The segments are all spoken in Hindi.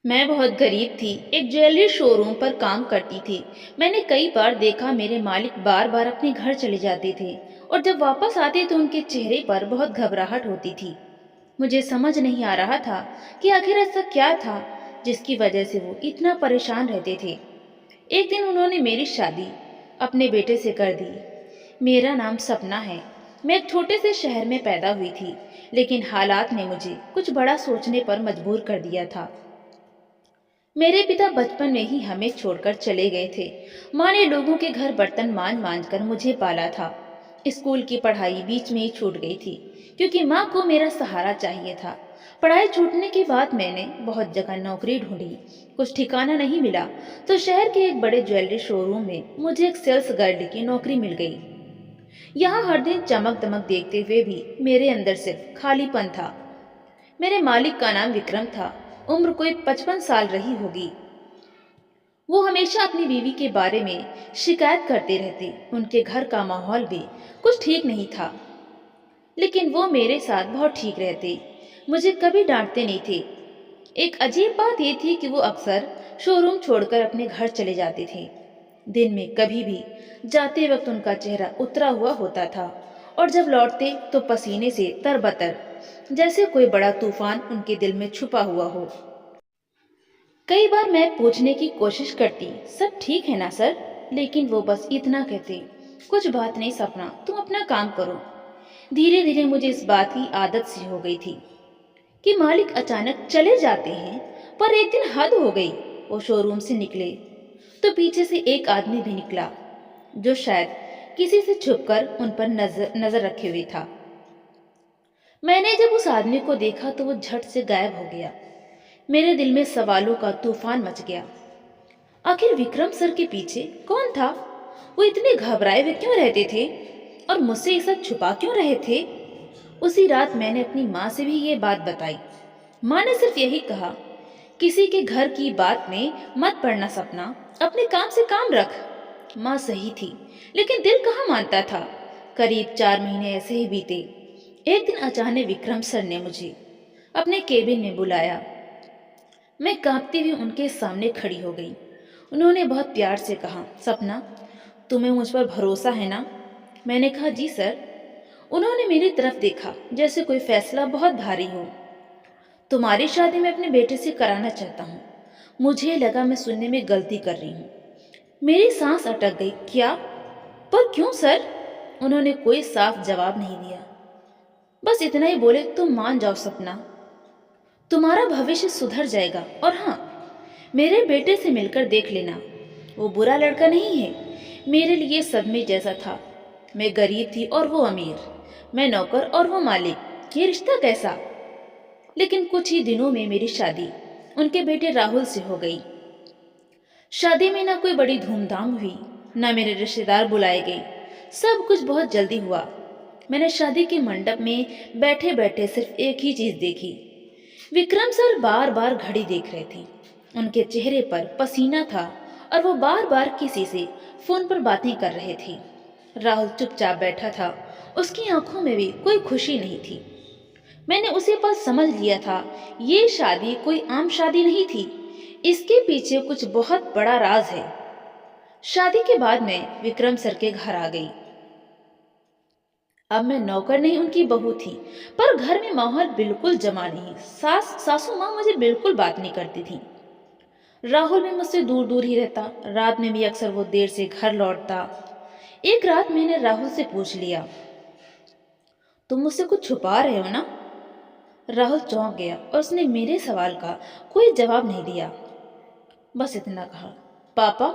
मैं बहुत गरीब थी। एक ज्वेलरी शोरूम पर काम करती थी। मैंने कई बार देखा मेरे मालिक बार बार अपने घर चले जाते थे और जब वापस आते तो उनके चेहरे पर बहुत घबराहट होती थी। मुझे समझ नहीं आ रहा था कि आखिर ऐसा क्या था जिसकी वजह से वो इतना परेशान रहते थे। एक दिन उन्होंने मेरी शादी अपने बेटे से कर दी। मेरा नाम सपना है। मैं एक छोटे से शहर में पैदा हुई थी, लेकिन हालात ने मुझे कुछ बड़ा सोचने पर मजबूर कर दिया था। मेरे पिता बचपन में ही हमें छोड़कर चले गए थे। माँ ने लोगों के घर बर्तन मांज मांज कर मुझे पाला था। स्कूल की पढ़ाई बीच में ही छूट गई थी, क्योंकि माँ को मेरा सहारा चाहिए था। पढ़ाई छूटने के बाद मैंने बहुत जगह नौकरी ढूंढी। कुछ ठिकाना नहीं मिला तो शहर के एक बड़े ज्वेलरी शोरूम में मुझे एक सेल्स गर्ल की नौकरी मिल गई। यहाँ हर दिन चमक दमक देखते हुए भी मेरे अंदर सिर्फ खालीपन था। मेरे मालिक का नाम विक्रम था। उम्र कोई 55 साल रही होगी। वो हमेशा अपनी बीवी के बारे में शिकायत करते रहते। उनके घर का माहौल भी कुछ ठीक नहीं था, लेकिन वो मेरे साथ बहुत ठीक रहते। मुझे कभी डांटते नहीं थे। एक अजीब बात ये थी कि वो अक्सर शोरूम छोड़कर अपने घर चले जाते थे। दिन में कभी भी जाते वक्त उनका चेहरा उतरा हुआ होता था और जब लौटते तो पसीने से तरबतर, जैसे कोई बड़ा तूफान उनके दिल में छुपा हुआ हो। कई बार मैं पूछने की कोशिश करती, सब ठीक है ना सर, लेकिन वो बस इतना कहते, कुछ बात नहीं सपना, तुम अपना काम करो। धीरे धीरे मुझे इस बात की आदत सी हो गई थी कि मालिक अचानक चले जाते हैं। पर एक दिन हद हो गई। वो शोरूम से निकले तो पीछे से एक आदमी भी निकला, जो शायद किसी से छुपकर उन पर नजर नजर रखे हुए था। मैंने जब उस आदमी को देखा तो वो झट से गायब हो गया। मेरे दिल में सवालों का तूफान मच गया। आखिर विक्रम सर के पीछे कौन था? वो इतने घबराए हुए क्यों रहते थे और मुझसे ये सब छुपा क्यों रहे थे? उसी रात मैंने अपनी माँ से भी ये बात बताई। माँ ने सिर्फ यही कहा, किसी के घर की बात में मत पड़ना सपना, अपने काम से काम रख। माँ सही थी, लेकिन दिल कहाँ मानता था। करीब 4 महीने ऐसे ही बीते। एक दिन अचानक विक्रम सर ने मुझे अपने केबिन में बुलाया। मैं कांपती हुई उनके सामने खड़ी हो गई। उन्होंने बहुत प्यार से कहा, सपना, तुम्हें मुझ पर भरोसा है ना? मैंने कहा, जी सर। उन्होंने मेरी तरफ देखा जैसे कोई फैसला बहुत भारी हो। तुम्हारी शादी मैं अपने बेटे से कराना चाहता हूँ। मुझे लगा मैं सुनने में गलती कर रही हूँ। मेरी सांस अटक गई। क्या? पर क्यों सर? उन्होंने कोई साफ जवाब नहीं दिया। बस इतना ही बोले, तुम मान जाओ सपना, तुम्हारा भविष्य सुधर जाएगा। और हाँ, मेरे बेटे से मिलकर देख लेना। वो बुरा लड़का नहीं है। मेरे लिए सदमे जैसा था। मैं गरीब थी और वो अमीर, मैं नौकर और वो मालिक। ये रिश्ता कैसा? लेकिन कुछ ही दिनों में मेरी शादी उनके बेटे राहुल से हो गई। शादी में ना कोई बड़ी धूमधाम हुई, ना मेरे रिश्तेदार बुलाए गए। सब कुछ बहुत जल्दी हुआ। मैंने शादी के मंडप में बैठे बैठे सिर्फ एक ही चीज देखी। विक्रम सर बार बार घड़ी देख रहे थे। उनके चेहरे पर पसीना था और वो बार बार किसी से फोन पर बातें कर रहे थे। राहुल चुपचाप बैठा था। उसकी आंखों में भी कोई खुशी नहीं थी। मैंने उसी पर समझ लिया था, ये शादी कोई आम शादी नहीं थी। इसके पीछे कुछ बहुत बड़ा राज है। शादी के बाद मैं विक्रम सर के घर आ गई। अब मैं नौकर नहीं, उनकी बहू थी। पर घर में माहौल बिल्कुल जमा नहीं। सासू माँ मुझे बिल्कुल बात नहीं करती थी। राहुल भी मुझसे दूर दूर ही रहता। रात में भी अक्सर वो देर से घर लौटता। एक रात मैंने राहुल से पूछ लिया, तुम मुझसे कुछ छुपा रहे हो ना? राहुल चौंक गया और उसने मेरे सवाल का कोई जवाब नहीं दिया। बस इतना कहा, पापा,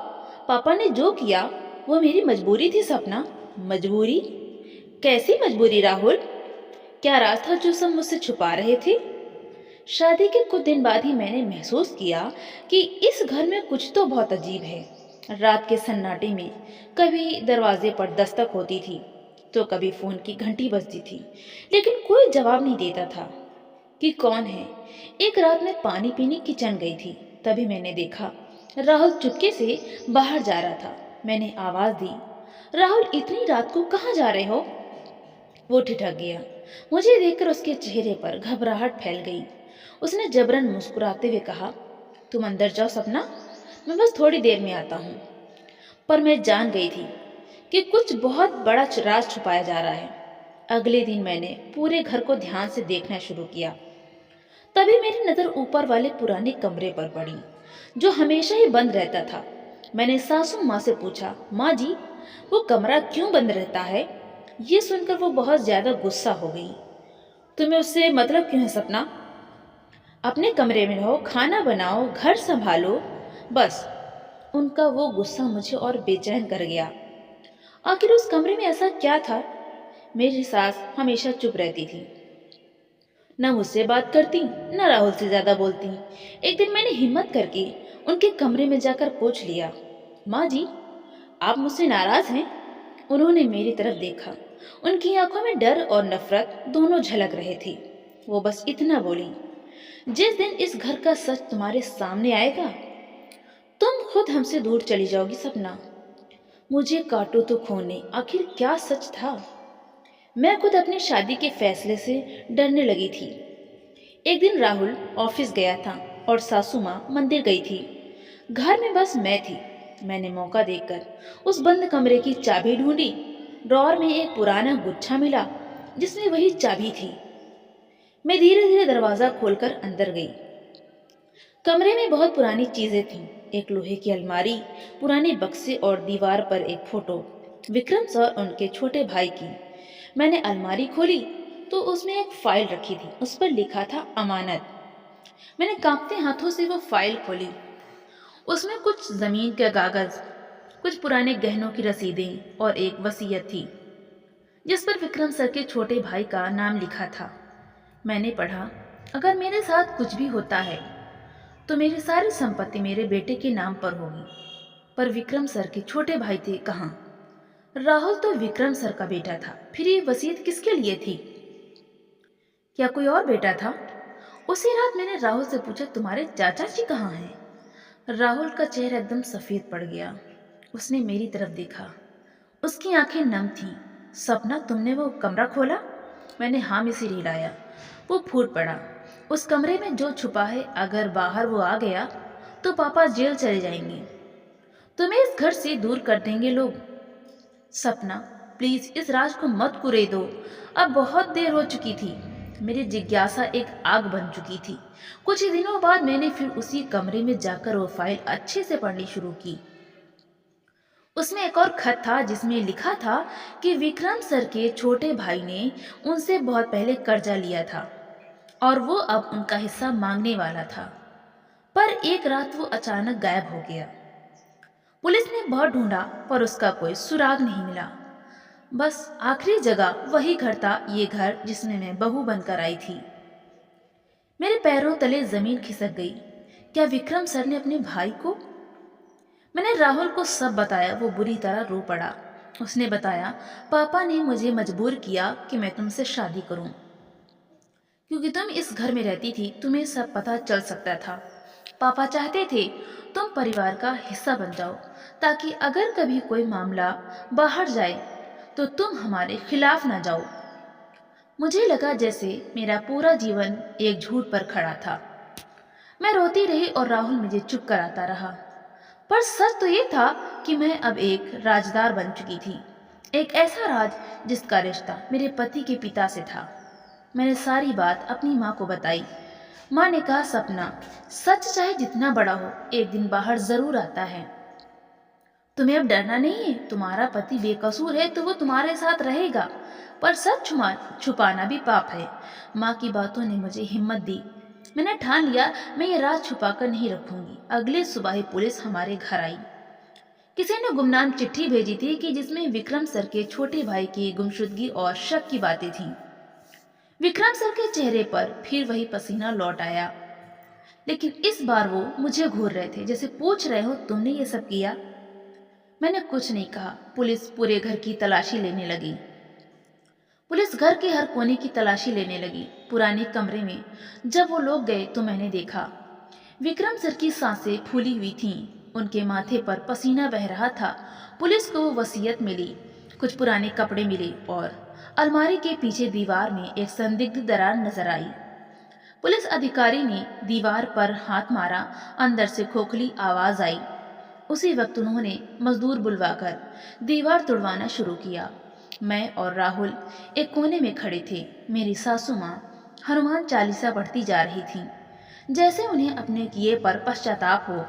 पापा ने जो किया वो मेरी मजबूरी थी सपना। मजबूरी? कैसी मजबूरी राहुल? क्या राज था जो सब मुझसे छुपा रहे थे? शादी के कुछ दिन बाद ही मैंने महसूस किया कि इस घर में कुछ तो बहुत अजीब है। रात के सन्नाटे में कभी दरवाजे पर दस्तक होती थी तो कभी फोन की घंटी बजती थी, लेकिन कोई जवाब नहीं देता था कि कौन है। एक रात मैं पानी पीने किचन गई थी। तभी मैंने देखा राहुल चुपके से बाहर जा रहा था। मैंने आवाज दी, राहुल, इतनी रात को कहाँ जा रहे हो? वो ठिठक गया। मुझे देखकर उसके चेहरे पर घबराहट फैल गई। उसने जबरन मुस्कुराते हुए कहा, तुम अंदर जाओ सपना, मैं बस थोड़ी देर में आता हूँ। पर मैं जान गई थी कि कुछ बहुत बड़ा राज छुपाया जा रहा है। अगले दिन मैंने पूरे घर को ध्यान से देखना शुरू किया। तभी मेरी नज़र ऊपर वाले पुराने कमरे पर पड़ी, जो हमेशा ही बंद रहता था। मैंने सासू माँ से पूछा, माँ जी, वो कमरा क्यों बंद रहता है? ये सुनकर वो बहुत ज्यादा गुस्सा हो गई। तुम्हें उससे मतलब क्यों है सपना? अपने कमरे में रहो, खाना बनाओ, घर संभालो, बस। उनका वो गुस्सा मुझे और बेचैन कर गया। आखिर उस कमरे में ऐसा क्या था? मेरी सास हमेशा चुप रहती थी, न मुझसे बात करती, न राहुल से ज्यादा बोलती। एक दिन मैंने हिम्मत करके उनके कमरे में जाकर पूछ लिया, माँ जी, आप मुझसे नाराज हैं? उन्होंने मेरी तरफ देखा। उनकी आंखों में डर और नफरत दोनों झलक रहे थे। वो बस इतना बोली, जिस दिन इस घर का सच तुम्हारे सामने आएगा, तुम खुद हमसे दूर चली जाओगी सपना। मुझे काटो तो खून, आखिर क्या सच था? मैं खुद अपनी शादी के फैसले से डरने लगी थी। एक दिन राहुल ऑफिस गया था और सासू माँ मंदिर गई थी। घर में बस मैं थी। मैंने मौका देखकर उस बंद कमरे की चाबी ढूंढी। ड्रॉर में एक पुराना गुच्छा मिला जिसमें वही चाबी थी। मैं धीरे धीरे दरवाजा खोलकर अंदर गई। कमरे में बहुत पुरानी चीजें थीं। एक लोहे की अलमारी, पुराने बक्से और दीवार पर एक फोटो, विक्रम सर उनके छोटे भाई की। मैंने अलमारी खोली तो उसमें एक फाइल रखी थी। उस पर लिखा था अमानत। मैंने कांपते हाथों से वो फाइल खोली। उसमें कुछ जमीन के कागज, कुछ पुराने गहनों की रसीदें और एक वसीयत थी जिस पर विक्रम सर के छोटे भाई का नाम लिखा था। मैंने पढ़ा, अगर मेरे साथ कुछ भी होता है तो मेरी सारी संपत्ति मेरे बेटे के नाम पर होगी। पर विक्रम सर के छोटे भाई थे कहाँ? राहुल तो विक्रम सर का बेटा था, फिर ये वसीयत किसके लिए थी? क्या कोई और बेटा था? उसी रात मैंने राहुल से पूछा, तुम्हारे चाचा जी कहाँ हैं? राहुल का चेहरा एकदम सफेद पड़ गया। उसने मेरी तरफ देखा। उसकी आंखें नम थीं। सपना, तुमने वो कमरा खोला? मैंने हाँ में सिर हिलाया। वो फूट पड़ा। उस कमरे में जो छुपा है, अगर बाहर वो आ गया तो पापा जेल चले जाएंगे। तुम्हें इस घर से दूर कर देंगे लोग। सपना, प्लीज इस राज को मत कुरे दो। अब बहुत देर हो चुकी थी। मेरी जिज्ञासा एक आग बन चुकी थी। कुछ ही दिनों बाद मैंने फिर उसी कमरे में जाकर वो फाइल अच्छे से पढ़नी शुरू की। उसमें एक और खत था जिसमें लिखा था कि विक्रम सर के छोटे भाई ने उनसे बहुत पहले कर्जा लिया था और वो अब उनका हिस्सा मांगने वाला था। पर एक रात वो अचानक गायब हो गया। पुलिस ने बहुत ढूंढा पर उसका कोई सुराग नहीं मिला। बस आखिरी जगह वही घर था, ये घर जिसमें मैं बहू बनकर आई थी। मेरे पैरों तले जमीन खिसक गई। क्या विक्रम सर ने अपने भाई को? मैंने राहुल को सब बताया। वो बुरी तरह रो पड़ा। उसने बताया, पापा ने मुझे मजबूर किया कि मैं तुमसे शादी करूं। क्योंकि तुम इस घर में रहती थी, तुम्हें सब पता चल सकता था। पापा चाहते थे तुम परिवार का हिस्सा बन जाओ, ताकि अगर कभी कोई मामला बाहर जाए तो तुम हमारे खिलाफ ना जाओ। मुझे लगा जैसे मेरा पूरा जीवन एक झूठ पर खड़ा था। मैं रोती रही और राहुल मुझे चुप कराता रहा। पर सच तो ये था कि मैं अब एक राजदार बन चुकी थी। एक ऐसा राज जिसका रिश्ता मेरे पति के पिता से था। मैंने सारी बात अपनी माँ को बताई। माँ ने कहा, सपना, सच चाहे जितना बड़ा हो, एक दिन बाहर जरूर आता है। तुम्हें अब डरना नहीं है। तुम्हारा पति बेकसूर है तो वो तुम्हारे साथ रहेगा। पर सच छुपाना भी पाप है। माँ की बातों ने मुझे हिम्मत दी। मैंने ठान लिया, मैं ये राज छुपाकर नहीं रखूंगी। अगले सुबह ही पुलिस हमारे घर आई। किसी ने गुमनाम चिट्ठी भेजी थी कि जिसमें विक्रम सर के छोटे भाई की गुमशुदगी और शक की बातें थीं। विक्रम सर के चेहरे पर फिर वही पसीना लौट आया, लेकिन इस बार वो मुझे घूर रहे थे, जैसे पूछ रहे हो, तुमने ये सब किया? मैंने कुछ नहीं कहा। पुलिस पूरे घर की तलाशी लेने लगी। पुलिस घर के हर कोने की तलाशी लेने लगी। पुराने कमरे में जब वो लोग गए तो मैंने देखा विक्रम सर की सांसें फूली हुई थीं। उनके माथे पर पसीना बह रहा था। पुलिस को वो वसीयत मिली, कुछ पुराने कपड़े मिले और अलमारी के पीछे दीवार में एक संदिग्ध दरार नजर आई। पुलिस अधिकारी ने दीवार पर हाथ मारा। अंदर से खोखली आवाज आई। उसी वक्त उन्होंने मजदूर बुलवाकर दीवार तोड़वाना शुरू किया। मैं और राहुल एक कोने में खड़े थे। मेरी सासू माँ हनुमान चालीसा पढ़ती जा रही थी, जैसे उन्हें अपने किए पर पश्चाताप हो।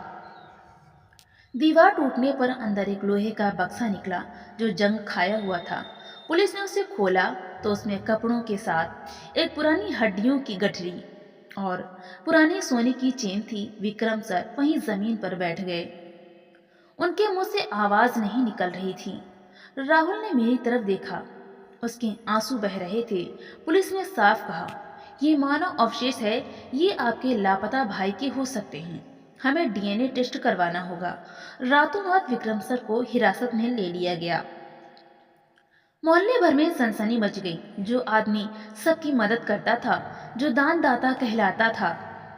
दीवार टूटने पर अंदर एक लोहे का बक्सा निकला जो जंग खाया हुआ था। पुलिस ने उसे खोला तो उसमें कपड़ों के साथ एक पुरानी हड्डियों की गठरी और पुरानी सोने की चेन थी। विक्रम सर वहीं जमीन पर बैठ गए। उनके मुंह से आवाज नहीं निकल रही थी। राहुल ने मेरी तरफ देखा। उसके आंसू बह रहे थे। पुलिस ने साफ कहा, ये मानव अवशेष है, ये आपके लापता भाई के हो सकते हैं। हमें डीएनए टेस्ट करवाना होगा। रातों रात विक्रम सर को हिरासत में ले लिया गया। मोहल्ले भर में सनसनी मच गई। जो आदमी सबकी मदद करता था, जो दानदाता कहलाता था,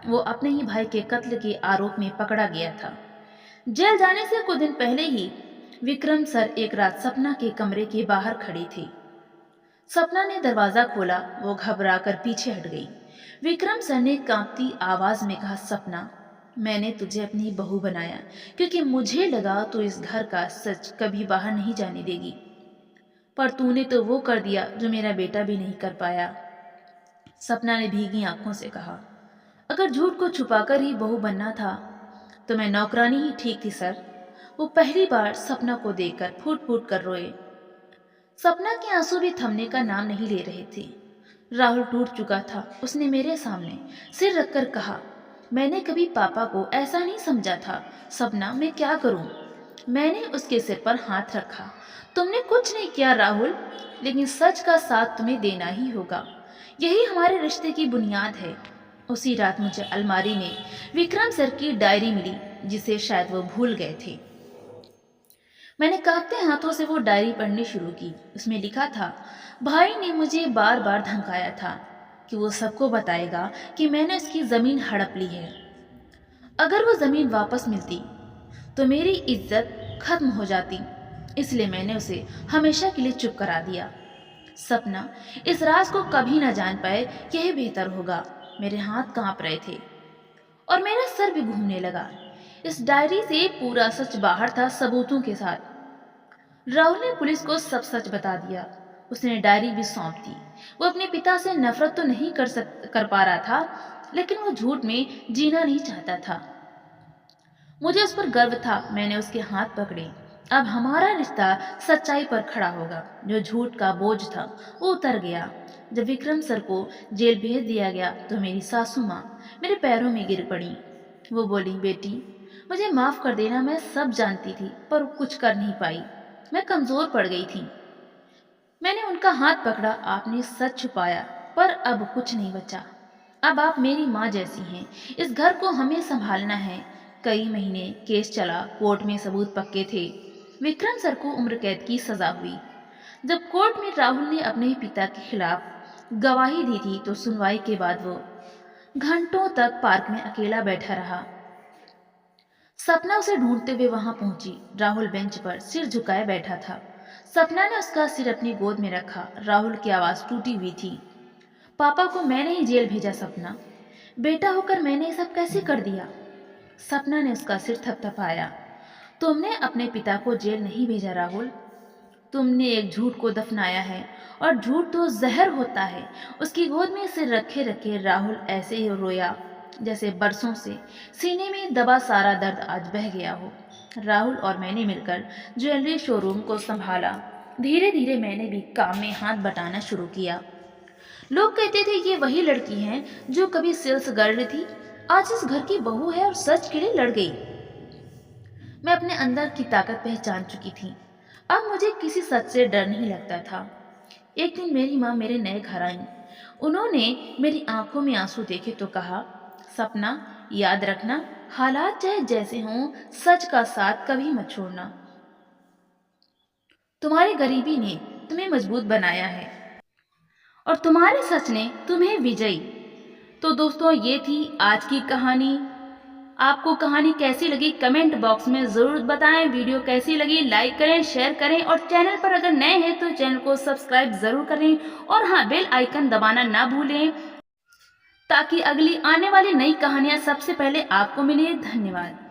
वो अपने ही भाई के कत्ल के आरोप में पकड़ा गया था। जेल जाने से कुछ दिन पहले ही विक्रम सर एक रात सपना के कमरे के बाहर खड़े थे। सपना ने दरवाजा खोला। वो घबरा कर पीछे हट गई। विक्रम सर ने कांपती आवाज में कहा, सपना, मैंने तुझे अपनी बहू बनाया क्योंकि मुझे लगा तू इस घर का सच कभी बाहर नहीं जाने देगी, पर तूने तो वो कर दिया जो मेरा बेटा भी नहीं कर पाया। सपना ने भीगी आंखों से कहा, अगर झूठ को छुपाकर ही बहू बनना था तो मैं नौकरानी ही ठीक थी सर। वो पहली बार सपना को देखकर फूट फूट कर रोए। सपना के आंसू भी थमने का नाम नहीं ले रहे थे। राहुल टूट चुका था। उसने मेरे सामने सिर रखकर कहा, मैंने कभी पापा को ऐसा नहीं समझा था। सपना, मैं क्या करूं? मैंने उसके सिर पर हाथ रखा। तुमने कुछ नहीं किया राहुल, लेकिन सच का साथ तुम्हें देना ही होगा। यही हमारे रिश्ते की बुनियाद है। उसी रात मुझे अलमारी में विक्रम सर की डायरी मिली, जिसे शायद वो भूल गए थे। मैंने कांपते हाथों से वो डायरी पढ़नी शुरू की। उसमें लिखा था, भाई ने मुझे बार बार धमकाया था कि वो सबको बताएगा कि मैंने उसकी जमीन हड़प ली है। अगर वो जमीन वापस मिलती तो मेरी इज्जत खत्म हो जाती, इसलिए मैंने उसे हमेशा के लिए चुप करा दिया। सपना इस राज को कभी ना जान पाए, यही बेहतर होगा। मेरे हाथ कांप रहे थे और मेरा सर भी घूमने लगा। इस डायरी से पूरा सच बाहर था, सबूतों के साथ। राहुल ने पुलिस को सब सच बता दिया। उसने डायरी भी सौंप दी। वो अपने पिता से नफरत तो नहीं कर पा रहा था, लेकिन वो झूठ में जीना नहीं चाहता था। मुझे उस पर गर्व था। मैंने उसके हाथ पकड़े। अब हमारा रिश्ता सच्चाई पर खड़ा होगा। जो झूठ का बोझ था वो उतर गया। जब विक्रम सर को जेल भेज दिया गया तो मेरी सासू माँ मेरे पैरों में गिर पड़ी। वो बोली, बेटी, मुझे माफ कर देना, मैं सब जानती थी पर कुछ कर नहीं पाई। मैं कमजोर पड़ गई थी। मैंने उनका हाथ पकड़ा। आपने सच छुपाया, पर अब कुछ नहीं बचा। अब आप मेरी माँ जैसी हैं। इस घर को हमें संभालना है। कई महीने केस चला। कोर्ट में सबूत पक्के थे। विक्रम सर को उम्र कैद की सजा हुई। जब कोर्ट में राहुल ने अपने पिता के खिलाफ गवाही दी थी तो सुनवाई के बाद वो घंटों तक पार्क में अकेला बैठा रहा। सपना उसे ढूंढते हुए वहां पहुंची। राहुल बेंच पर सिर झुकाए बैठा था। सपना ने उसका सिर अपनी गोद में रखा। राहुल की आवाज टूटी हुई थी, पापा को मैंने ही जेल भेजा। सपना, बेटा होकर मैंने ये सब कैसे कर दिया? सपना ने उसका सिर थपथपाया। तुमने अपने पिता को जेल नहीं भेजा राहुल, तुमने एक झूठ को दफनाया है, और झूठ तो जहर होता है। उसकी गोद में सिर रखे रखे राहुल ऐसे ही रोया जैसे बरसों से सीने में दबा सारा दर्द आज बह गया हो। राहुल और मैंने मिलकर ज्वेलरी शोरूम को संभाला। धीरे धीरे मैंने भी काम में हाथ बटाना शुरू किया। लोग कहते थे ये वही लड़की है जो कभी सेल्स गर्ल थी, आज इस घर की बहू है और सच के लिए लड़ गई। मैं अपने अंदर की ताकत पहचान चुकी थी। अब मुझे किसी सच से डर नहीं लगता था। एक दिन मेरी माँ मेरे नए घर आई। उन्होंने मेरी आंखों में आंसू देखे तो कहा, सपना, याद रखना, हालात चाहे जैसे हों, सच का साथ कभी मत छोड़ना। तुम्हारी गरीबी ने तुम्हें मजबूत बनाया है और तुम्हारे सच ने तुम्हें विजयी। तो दोस्तों, ये थी आज की कहानी। आपको कहानी कैसी लगी कमेंट बॉक्स में जरूर बताएं। वीडियो कैसी लगी लाइक करें, शेयर करें, और चैनल पर अगर नए हैं तो चैनल को सब्सक्राइब जरूर करें, और हाँ, बेल आइकन दबाना ना भूलें। ताकि अगली आने वाली नई कहानियाँ सबसे पहले आपको मिले। धन्यवाद।